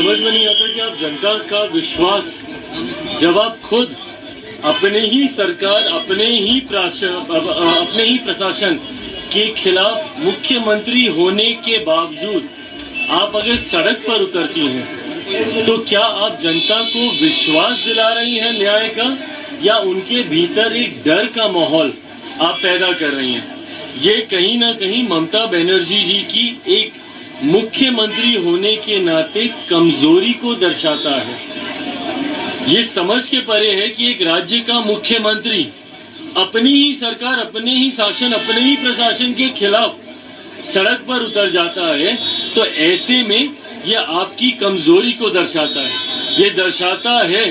समझ में नहीं आता कि आप जनता का विश्वास जब आप खुद अपने ही सरकार, अपने ही प्रशासन के खिलाफ मुख्यमंत्री होने के बावजूद आप अगर सड़क पर उतरती हैं तो क्या आप जनता को विश्वास दिला रही हैं न्याय का, या उनके भीतर एक डर का माहौल आप पैदा कर रही हैं? ये कहीं ना कहीं ममता बनर्जी जी की एक मुख्यमंत्री होने के नाते कमजोरी को दर्शाता है। ये समझ के परे है कि एक राज्य का मुख्यमंत्री अपनी ही सरकार, अपने ही शासन, अपने ही प्रशासन के खिलाफ सड़क पर उतर जाता है, तो ऐसे में यह आपकी कमजोरी को दर्शाता है। ये दर्शाता है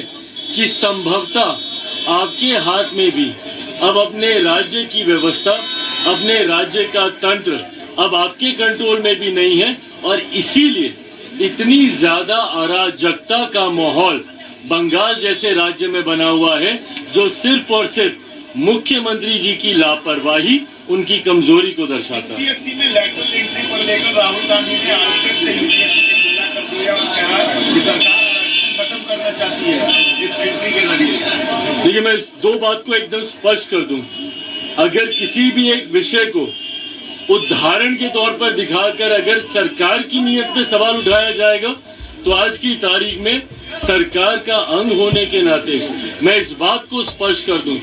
कि संभवतः आपके हाथ में भी अब अपने राज्य की व्यवस्था, अपने राज्य का तंत्र अब आपके कंट्रोल में भी नहीं है, और इसीलिए इतनी ज्यादा अराजकता का माहौल बंगाल जैसे राज्य में बना हुआ है, जो सिर्फ और सिर्फ मुख्यमंत्री जी की लापरवाही, उनकी कमजोरी को दर्शाता है। यूपीएससी में लैटरल एंट्री पर लेकर राहुल गांधी ने आरएसएस से यूपीएससी को खुला कर दिया और कहा कि सरकार आरक्षण खत्म करना चाहती है इस एंट्री के जरिए। देखिए, मैं इस दो बात को एकदम स्पष्ट कर दूं। अगर किसी भी एक विषय को उदाहरण के तौर पर दिखाकर अगर सरकार की नीयत पे सवाल उठाया जाएगा, तो आज की तारीख में सरकार का अंग होने के नाते मैं इस बात को स्पष्ट कर दूं,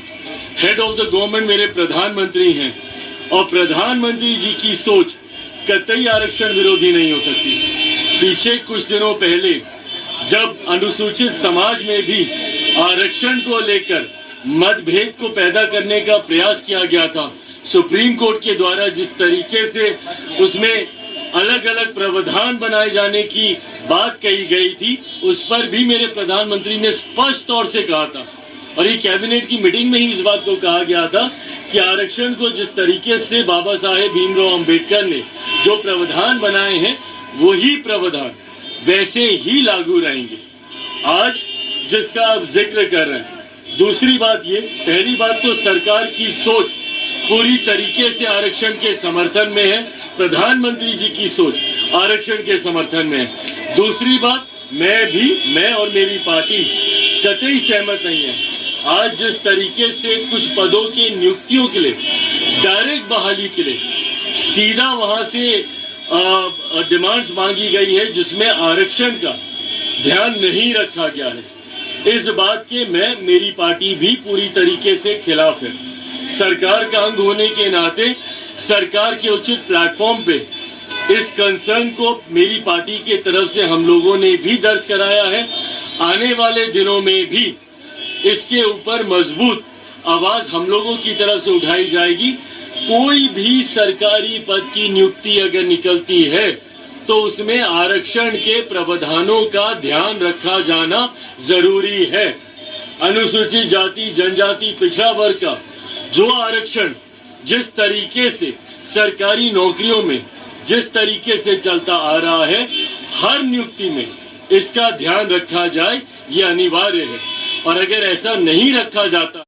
हेड ऑफ द गवर्नमेंट मेरे प्रधानमंत्री हैं, और प्रधानमंत्री जी की सोच कतई आरक्षण विरोधी नहीं हो सकती। पीछे कुछ दिनों पहले जब अनुसूचित समाज में भी आरक्षण को लेकर मतभेद को पैदा करने का प्रयास किया गया था, सुप्रीम कोर्ट के द्वारा जिस तरीके से उसमें अलग अलग प्रावधान बनाए जाने की बात कही गई थी, उस पर भी मेरे प्रधानमंत्री ने स्पष्ट तौर से कहा था, और ये कैबिनेट की मीटिंग में ही इस बात को कहा गया था कि आरक्षण को जिस तरीके से बाबा साहेब भीमराव अंबेडकर ने जो प्रावधान बनाए हैं, वही प्रावधान वैसे ही लागू रहेंगे। आज जिसका आप जिक्र कर रहे हैं, दूसरी बात ये, पहली बात तो सरकार की सोच पूरी तरीके से आरक्षण के समर्थन में है, प्रधानमंत्री जी की सोच आरक्षण के समर्थन में है। दूसरी बात, मैं और मेरी पार्टी कतई सहमत नहीं है आज जिस तरीके से कुछ पदों के नियुक्तियों के लिए, डायरेक्ट बहाली के लिए सीधा वहां से डिमांड्स मांगी गई है, जिसमें आरक्षण का ध्यान नहीं रखा गया है। इस बात के मेरी पार्टी भी पूरी तरीके से खिलाफ है। सरकार का अंग होने के नाते सरकार के उचित प्लेटफॉर्म पे इस कंसर्न को मेरी पार्टी के तरफ से हम लोगों ने भी दर्ज कराया है। आने वाले दिनों में भी इसके ऊपर मजबूत आवाज हम लोगों की तरफ से उठाई जाएगी। कोई भी सरकारी पद की नियुक्ति अगर निकलती है तो उसमें आरक्षण के प्रावधानों का ध्यान रखा जाना जरूरी है। अनुसूचित जाति, जनजाति, पिछड़ा वर्ग का जो आरक्षण जिस तरीके से सरकारी नौकरियों में जिस तरीके से चलता आ रहा है, हर नियुक्ति में इसका ध्यान रखा जाए, ये अनिवार्य है। और अगर ऐसा नहीं रखा जाता